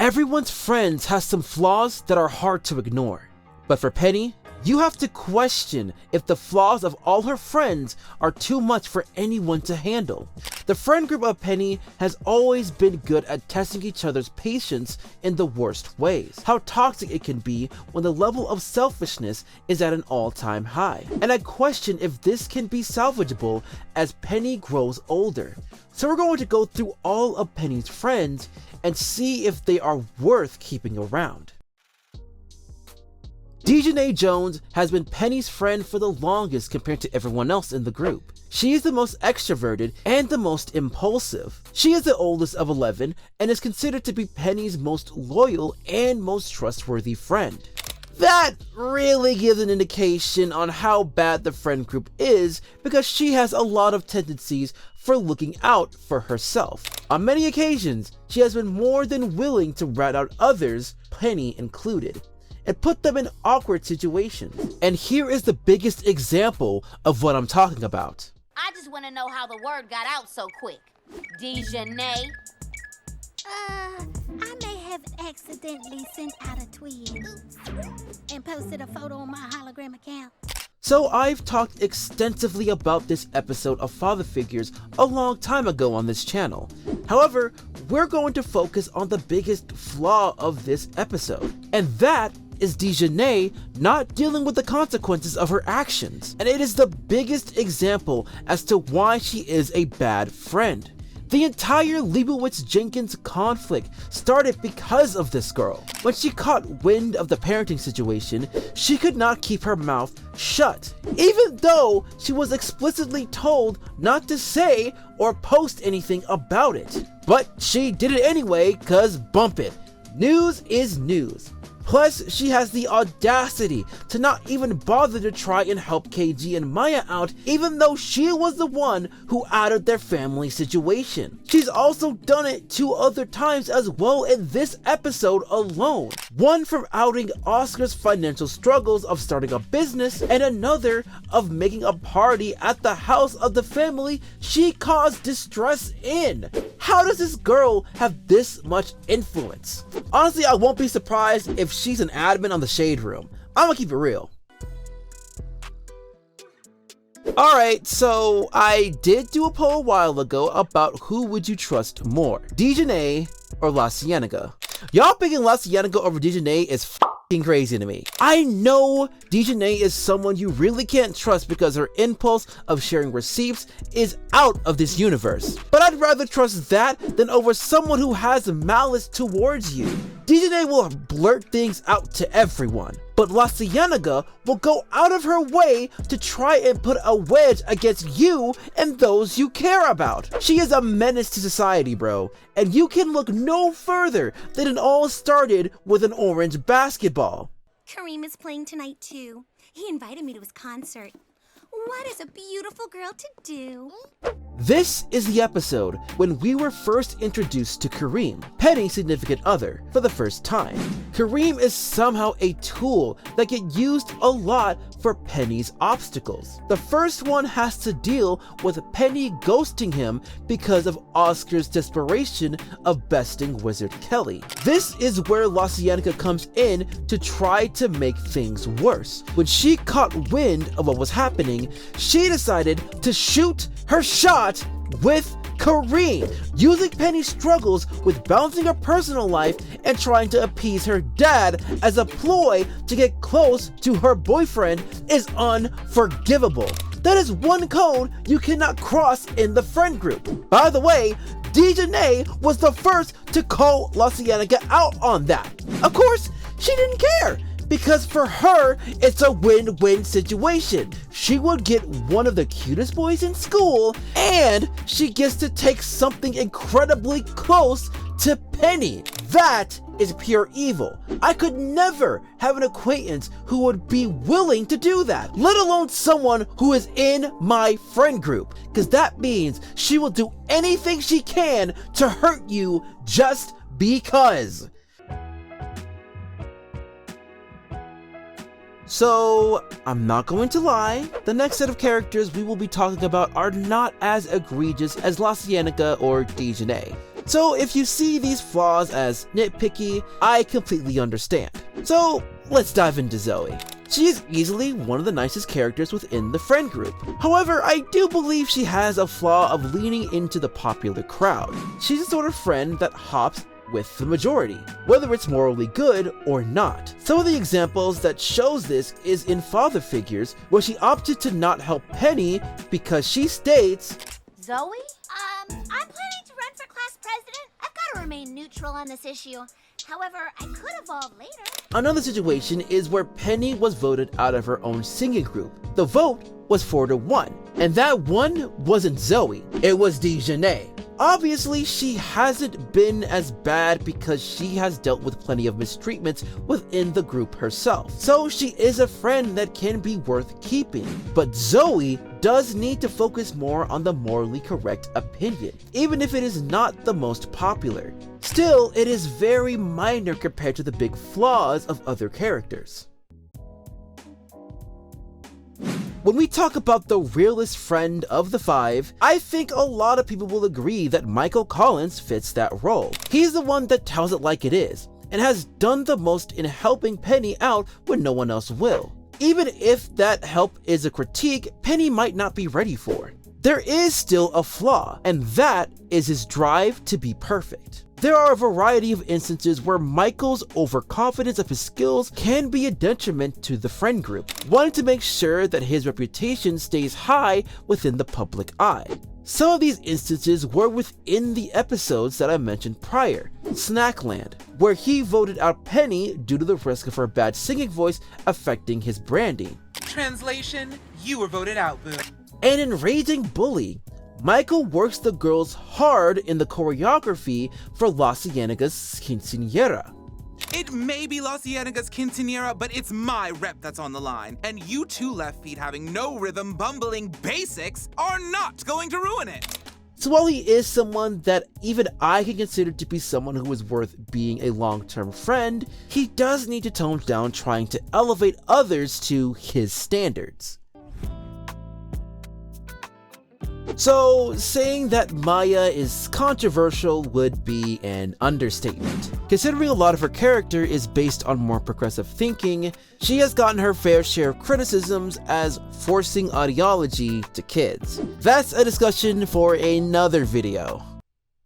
Everyone's friends has some flaws that are hard to ignore. But for Penny, you have to question if the flaws of all her friends are too much for anyone to handle. The friend group of Penny has always been good at testing each other's patience in the worst ways. How toxic it can be when the level of selfishness is at an all-time high. And I question if this can be salvageable as Penny grows older. So we're going to go through all of Penny's friends and see if they are worth keeping around. Dijonay Jones has been Penny's friend for the longest compared to everyone else in the group. She is the most extroverted and the most impulsive. She is the oldest of 11 and is considered to be Penny's most loyal and most trustworthy friend. That really gives an indication on how bad the friend group is because she has a lot of tendencies for looking out for herself. On many occasions, she has been more than willing to rat out others, Penny included, and put them in awkward situations. And here is the biggest example of what I'm talking about. I just want to know how the word got out so quick. Dijonay? I may have accidentally sent out a tweet and posted a photo on my hologram account. So I've talked extensively about this episode of Father Figures a long time ago on this channel. However, we're going to focus on the biggest flaw of this episode, and that is Dijonay not dealing with the consequences of her actions. And it is the biggest example as to why she is a bad friend. The entire Leibowitz-Jenkins conflict started because of this girl. When she caught wind of the parenting situation, she could not keep her mouth shut, even though she was explicitly told not to say or post anything about it. But she did it anyway, cause bump it. News is news. Plus, she has the audacity to not even bother to try and help KG and Maya out, even though she was the one who outed their family situation. She's also done it 2 other times as well in this episode alone. One from outing Oscar's financial struggles of starting a business, and another of making a party at the house of the family she caused distress in. How does this girl have this much influence? Honestly, I won't be surprised if she's an admin on the Shade Room. I'm gonna keep it real. Alright, so I did do a poll a while ago about who would you trust more, Dijonay or LaCienega. Y'all picking LaCienega over Dijonay is f***ing crazy to me. I know Dijonay is someone you really can't trust because her impulse of sharing receipts is out of this universe. But I'd rather trust that than over someone who has malice towards you. Dijonay will blurt things out to everyone, but LaCienega will go out of her way to try and put a wedge against you and those you care about. She is a menace to society, bro, and you can look no further than it all started with an orange basketball. Kareem is playing tonight too. He invited me to his concert. What is a beautiful girl to do? This is the episode when we were first introduced to Kareem, Penny's significant other, for the first time. Kareem is somehow a tool that gets used a lot for Penny's obstacles. The first one has to deal with Penny ghosting him because of Oscar's desperation of besting Wizard Kelly. This is where LaCienega comes in to try to make things worse. When she caught wind of what was happening, she decided to shoot her shot with Kareem, using Penny's struggles with balancing her personal life and trying to appease her dad as a ploy to get close to her boyfriend is unforgivable. That is one code you cannot cross in the friend group. By the way, Dijonay was the first to call LaCienega out on that. Of course, she didn't care, because for her, it's a win-win situation. She would get one of the cutest boys in school, and she gets to take something incredibly close to Penny. That is pure evil. I could never have an acquaintance who would be willing to do that, let alone someone who is in my friend group, because that means she will do anything she can to hurt you just because. So, I'm not going to lie, the next set of characters we will be talking about are not as egregious as LaCienega or Dijonay. So if you see these flaws as nitpicky, I completely understand. So let's dive into Zoey. She is easily one of the nicest characters within the friend group. However, I do believe she has a flaw of leaning into the popular crowd. She's the sort of friend that hops with the majority, whether it's morally good or not. Some of the examples that shows this is in father figures, where she opted to not help Penny because she states, Zoey? I'm planning to run for class president. I've got to remain neutral on this issue. However, I could evolve later. Another situation is where Penny was voted out of her own singing group. The vote was 4-1, and that one wasn't Zoey, it was Dijonay. Obviously, she hasn't been as bad because she has dealt with plenty of mistreatments within the group herself. So she is a friend that can be worth keeping. But Zoey does need to focus more on the morally correct opinion, even if it is not the most popular. Still, it is very minor compared to the big flaws of other characters. When we talk about the realest friend of the five, I think a lot of people will agree that Michael Collins fits that role. He's the one that tells it like it is, and has done the most in helping Penny out when no one else will. Even if that help is a critique Penny might not be ready for. There is still a flaw, and that is his drive to be perfect. There are a variety of instances where Michael's overconfidence of his skills can be a detriment to the friend group, wanting to make sure that his reputation stays high within the public eye. Some of these instances were within the episodes that I mentioned prior, Snackland, where he voted out Penny due to the risk of her bad singing voice affecting his branding. Translation, you were voted out, boo. And in Raging Bully, Michael works the girls hard in the choreography for LaCienega's quinceañera. It may be LaCienega's quinceañera, but it's my rep that's on the line. And you two left feet having no rhythm, bumbling basics are not going to ruin it. So while he is someone that even I can consider to be someone who is worth being a long-term friend, he does need to tone down trying to elevate others to his standards. So, saying that Maya is controversial would be an understatement. Considering a lot of her character is based on more progressive thinking, she has gotten her fair share of criticisms as forcing ideology to kids. That's a discussion for another video.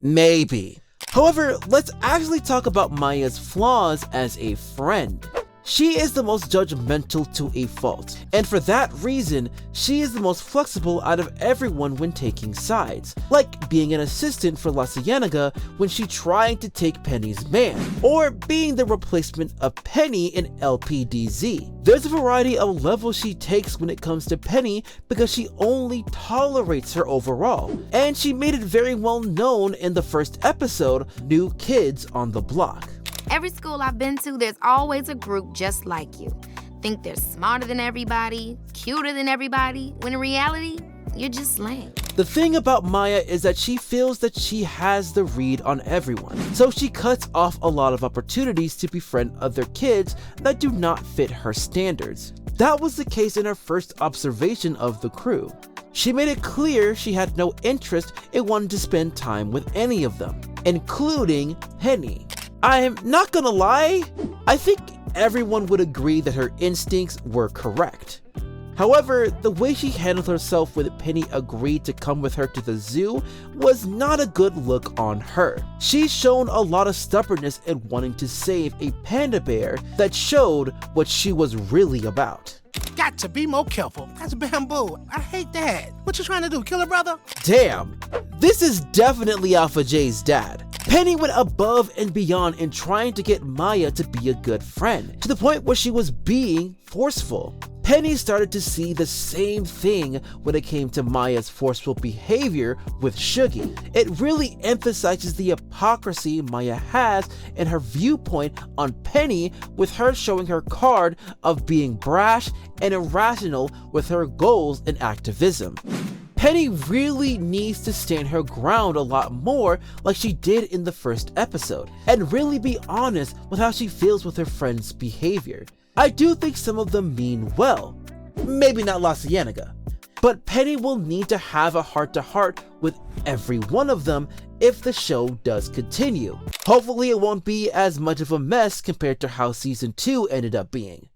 Maybe. However, let's actually talk about Maya's flaws as a friend. She is the most judgmental to a fault, and for that reason, she is the most flexible out of everyone when taking sides, like being an assistant for LaCienega when she tried to take Penny's man, or being the replacement of Penny in LPDZ. There's a variety of levels she takes when it comes to Penny because she only tolerates her overall, and she made it very well known in the first episode, New Kids on the Block. Every school I've been to, there's always a group just like you. Think they're smarter than everybody, cuter than everybody, when in reality, you're just lame. The thing about Maya is that she feels that she has the read on everyone, so she cuts off a lot of opportunities to befriend other kids that do not fit her standards. That was the case in her first observation of the crew. She made it clear she had no interest in wanting to spend time with any of them, including Penny. I'm not gonna lie, I think everyone would agree that her instincts were correct. However, the way she handled herself when Penny agreed to come with her to the zoo was not a good look on her. She's shown a lot of stubbornness in wanting to save a panda bear that showed what she was really about. Got to be more careful. That's bamboo. I hate that. What you trying to do, kill a brother? Damn, this is definitely Alpha J's dad. Penny went above and beyond in trying to get Maya to be a good friend, to the point where she was being forceful. Penny started to see the same thing when it came to Maya's forceful behavior with Shuggy. It really emphasizes the hypocrisy Maya has in her viewpoint on Penny, with her showing her card of being brash and irrational with her goals and activism. Penny really needs to stand her ground a lot more like she did in the first episode, and really be honest with how she feels with her friends' behavior. I do think some of them mean well, maybe not LaCienega, but Penny will need to have a heart-to-heart with every one of them if the show does continue. Hopefully it won't be as much of a mess compared to how season 2 ended up being.